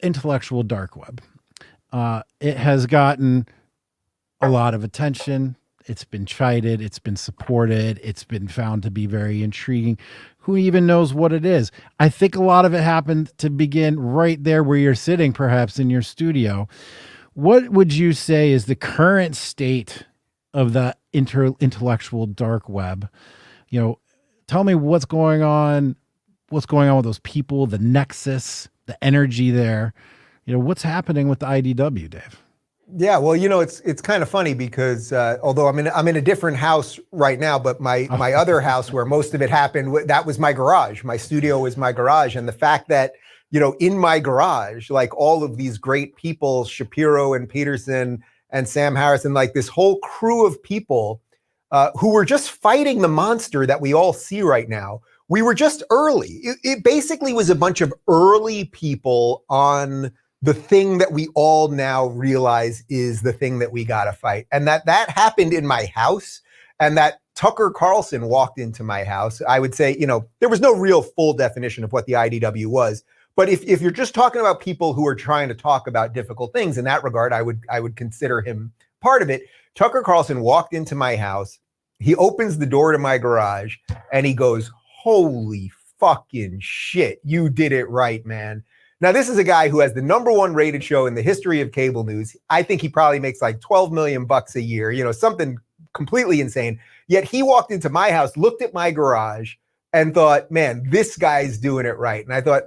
intellectual dark web. It has gotten a lot of attention. It's been chided. It's been supported. It's been found to be very intriguing. Who even knows what it is? I think a lot of it happened to begin right there where you're sitting, perhaps in your studio. What would you say is the current state of the intellectual dark web? You know, tell me what's going on with those people, the nexus, the energy there. You know, what's happening with the IDW, Dave? Yeah, well, it's kind of funny because although I'm in a different house right now, but my other house where most of it happened, that was my garage. My studio was my garage, and the fact that in my garage, like all of these great people, Shapiro and Peterson and Sam Harris, and like this whole crew of people who were just fighting the monster that we all see right now. We were just early. It basically was a bunch of early people on the thing that we all now realize is the thing that we got to fight. And that happened in my house, and that Tucker Carlson walked into my house. I would say, there was no real full definition of what the IDW was. But if you're just talking about people who are trying to talk about difficult things in that regard, I would consider him part of it. Tucker Carlson walked into my house. He opens the door to my garage and he goes, "Holy fucking shit, you did it right, man." Now, this is a guy who has the #1 rated show in the history of cable news. I think he probably makes like $12 million a year, something completely insane. Yet he walked into my house, looked at my garage, and thought, man, this guy's doing it right. And I thought,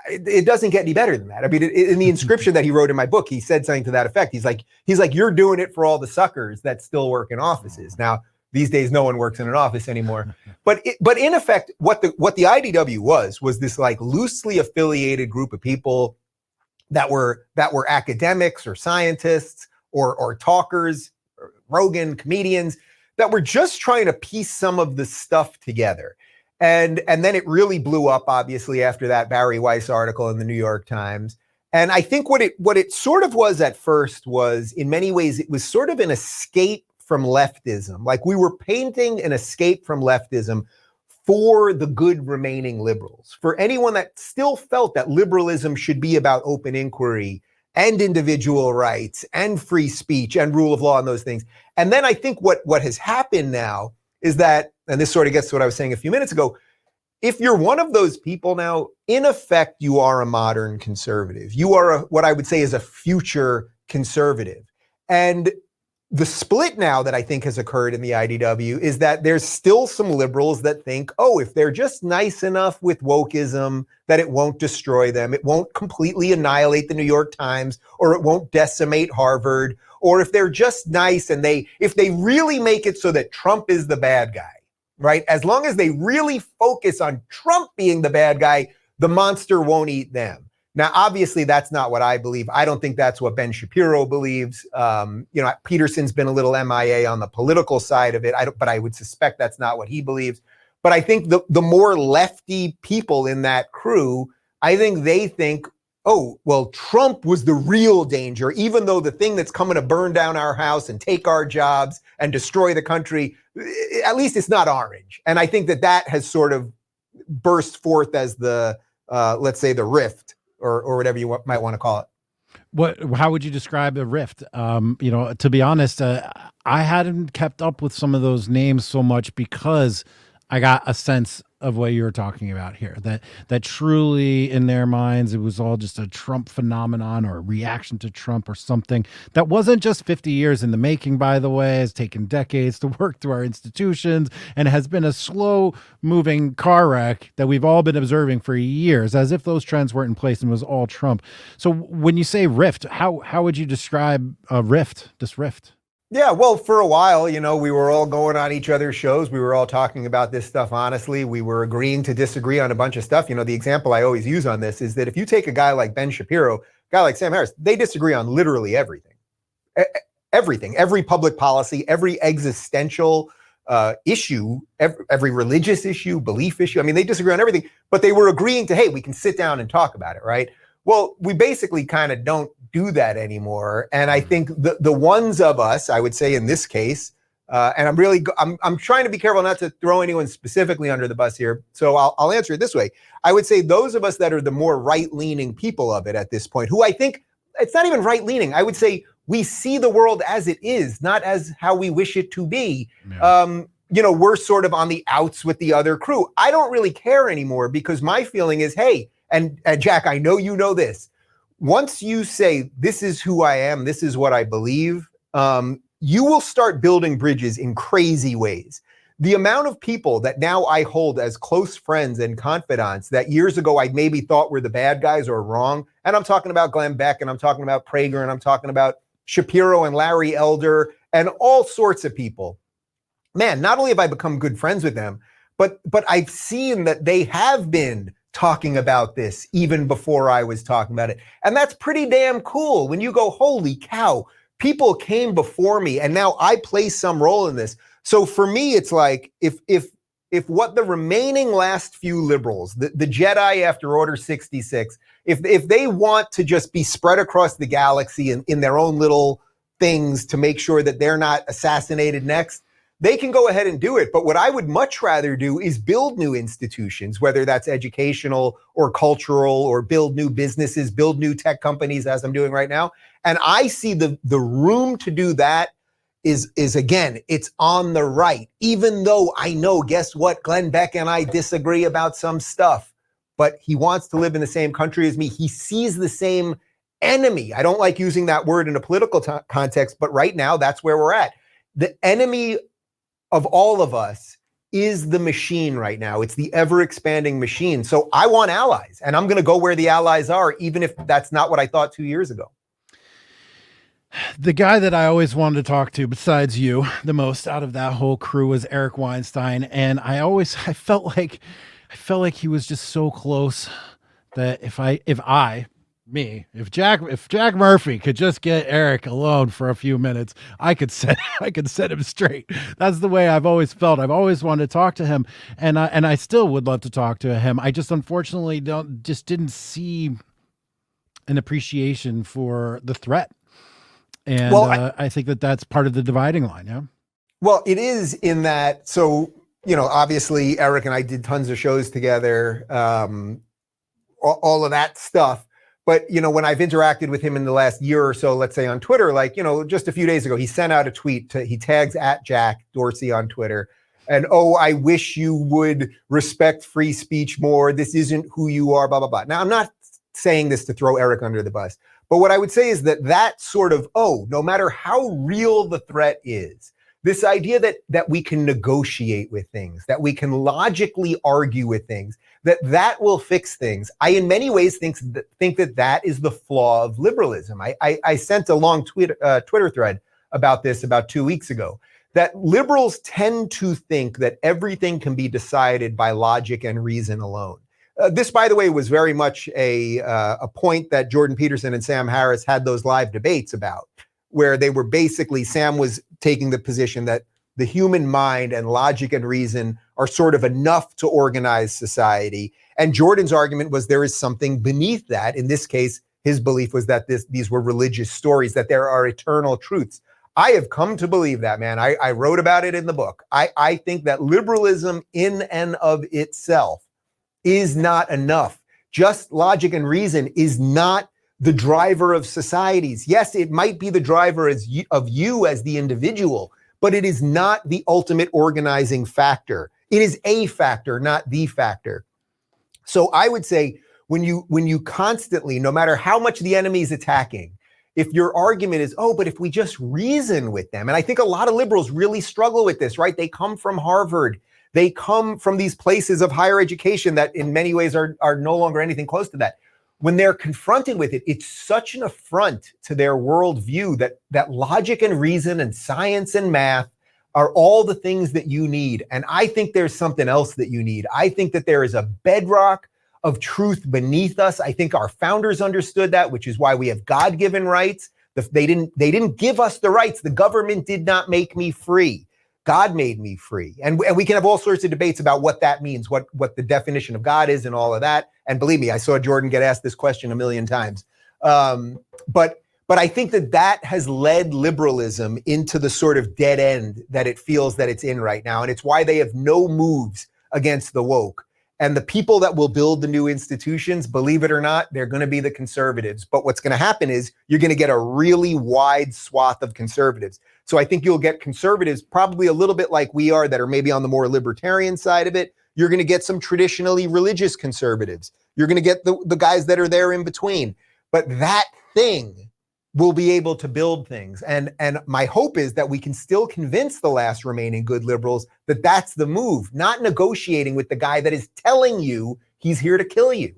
it doesn't get any better than that. I mean, in the inscription that he wrote in my book, he said something to that effect. He's like, you're doing it for all the suckers that still work in offices. Now, these days, no one works in an office anymore. But in effect, what the IDW was this like loosely affiliated group of people that were academics or scientists or talkers, or Rogan, comedians, that were just trying to piece some of the stuff together. And then it really blew up, obviously, after that Barry Weiss article in the New York Times. And I think what it sort of was at first was, in many ways, it was sort of an escape from leftism. Like, we were painting an escape from leftism for the good remaining liberals, for anyone that still felt that liberalism should be about open inquiry and individual rights and free speech and rule of law and those things. And then I think what has happened now is that, and this sort of gets to what I was saying a few minutes ago, if you're one of those people now, in effect, you are a modern conservative. You are what I would say is a future conservative. And the split now that I think has occurred in the IDW is that there's still some liberals that think, if they're just nice enough with wokeism, that it won't destroy them. It won't completely annihilate the New York Times, or it won't decimate Harvard, or if they're just nice and if they really make it so that Trump is the bad guy, right? As long as they really focus on Trump being the bad guy, the monster won't eat them. Now, obviously, that's not what I believe. I don't think that's what Ben Shapiro believes. Peterson's been a little MIA on the political side of it, but I would suspect that's not what he believes. But I think the more lefty people in that crew, I think they think, Trump was the real danger, even though the thing that's coming to burn down our house and take our jobs and destroy the country, at least it's not orange. And I think that has sort of burst forth as the, let's say, the rift, or whatever you might want to call it. How would you describe a rift? To be honest, I hadn't kept up with some of those names so much because I got a sense of what you were talking about here, that truly in their minds, it was all just a Trump phenomenon or a reaction to Trump or something that wasn't just 50 years in the making, by the way. Has taken decades to work through our institutions and has been a slow moving car wreck that we've all been observing for years, as if those trends weren't in place and was all Trump. So when you say rift, how would you describe this rift? Yeah, well, for a while, we were all going on each other's shows. We were all talking about this stuff honestly. We were agreeing to disagree on a bunch of stuff. The example I always use on this is that if you take a guy like Ben Shapiro, a guy like Sam Harris, they disagree on literally everything. Everything, every public policy, every existential issue, every religious issue, belief issue. I mean, they disagree on everything, but they were agreeing to, hey, we can sit down and talk about it, right? Well, we basically kind of don't do that anymore. And I think the ones of us, I would say in this case, And I'm trying to be careful not to throw anyone specifically under the bus here. So I'll answer it this way. I would say those of us that are the more right-leaning people of it at this point, who I think it's not even right-leaning. I would say we see the world as it is, not as how we wish it to be. Yeah. We're sort of on the outs with the other crew. I don't really care anymore because my feeling is, hey, and Jack, I know you know this. Once you say, this is who I am, this is what I believe, you will start building bridges in crazy ways. The amount of people that now I hold as close friends and confidants that years ago I maybe thought were the bad guys or wrong, and I'm talking about Glenn Beck, and I'm talking about Prager, and I'm talking about Shapiro and Larry Elder, and all sorts of people. Man, not only have I become good friends with them, but I've seen that they have been talking about this even before I was talking about it. And that's pretty damn cool when you go, holy cow, people came before me and now I play some role in this. So for me, it's like if what the remaining last few liberals, the Jedi after Order 66, if they want to just be spread across the galaxy in their own little things to make sure that they're not assassinated next, they can go ahead and do it. But what I would much rather do is build new institutions, whether that's educational or cultural, or build new businesses, build new tech companies, as I'm doing right now. And I see the room to do that is again, it's on the right. Even though I know, guess what? Glenn Beck and I disagree about some stuff, but he wants to live in the same country as me. He sees the same enemy. I don't like using that word in a political context, but right now that's where we're at. The enemy of all of us is the machine right now. It's the ever-expanding machine. So I want allies, and I'm going to go where the allies are, even if that's not what I thought 2 years ago. The guy that I always wanted to talk to, besides you, the most out of that whole crew was Eric Weinstein, and I felt like he was just so close that if Jack Murphy could just get Eric alone for a few minutes, I could set him straight. That's the way I've always felt. I've always wanted to talk to him, and I still would love to talk to him. I just unfortunately didn't see an appreciation for the threat, and I think that's part of the dividing line. Yeah. Well, it is in that. So obviously Eric and I did tons of shows together, all of that stuff. But, when I've interacted with him in the last year or so, let's say on Twitter, like, just a few days ago, he sent out a tweet. He tags at Jack Dorsey on Twitter. And, oh, I wish you would respect free speech more. This isn't who you are, blah, blah, blah. Now, I'm not saying this to throw Eric under the bus. But what I would say is that sort of, no matter how real the threat is, this idea that we can negotiate with things, that we can logically argue with things, that will fix things. I, in many ways, think that is the flaw of liberalism. I sent a long Twitter thread about this about 2 weeks ago, that liberals tend to think that everything can be decided by logic and reason alone. This, by the way, was very much a point that Jordan Peterson and Sam Harris had those live debates about, where they were basically, Sam was taking the position that the human mind and logic and reason are sort of enough to organize society. And Jordan's argument was there is something beneath that. In this case, his belief was that these were religious stories, that there are eternal truths. I have come to believe that, man. I wrote about it in the book. I think that liberalism in and of itself is not enough. Just logic and reason is not the driver of societies. Yes, it might be the driver of you as the individual, but it is not the ultimate organizing factor. It is a factor, not the factor. So I would say when you constantly, no matter how much the enemy is attacking, if your argument is, but if we just reason with them, and I think a lot of liberals really struggle with this, right? They come from Harvard. They come from these places of higher education that in many ways are no longer anything close to that. When they're confronted with it, it's such an affront to their worldview that logic and reason and science and math are all the things that you need. And I think there's something else that you need. I think that there is a bedrock of truth beneath us. I think our founders understood that, which is why we have God-given rights. They didn't give us the rights. The government did not make me free. God made me free. And we can have all sorts of debates about what that means, what the definition of God is and all of that. And believe me, I saw Jordan get asked this question a million times. But But I think that that has led liberalism into the sort of dead end that it feels that it's in right now. And it's why they have no moves against the woke. And the people that will build the new institutions, believe it or not, they're going to be the conservatives. But what's going to happen is you're going to get a really wide swath of conservatives. So I think you'll get conservatives probably a little bit like we are that are maybe on the more libertarian side of it. You're going to get some traditionally religious conservatives. You're going to get the guys that are there in between. But that thing will be able to build things. And my hope is that we can still convince the last remaining good liberals that that's the move, not negotiating with the guy that is telling you he's here to kill you.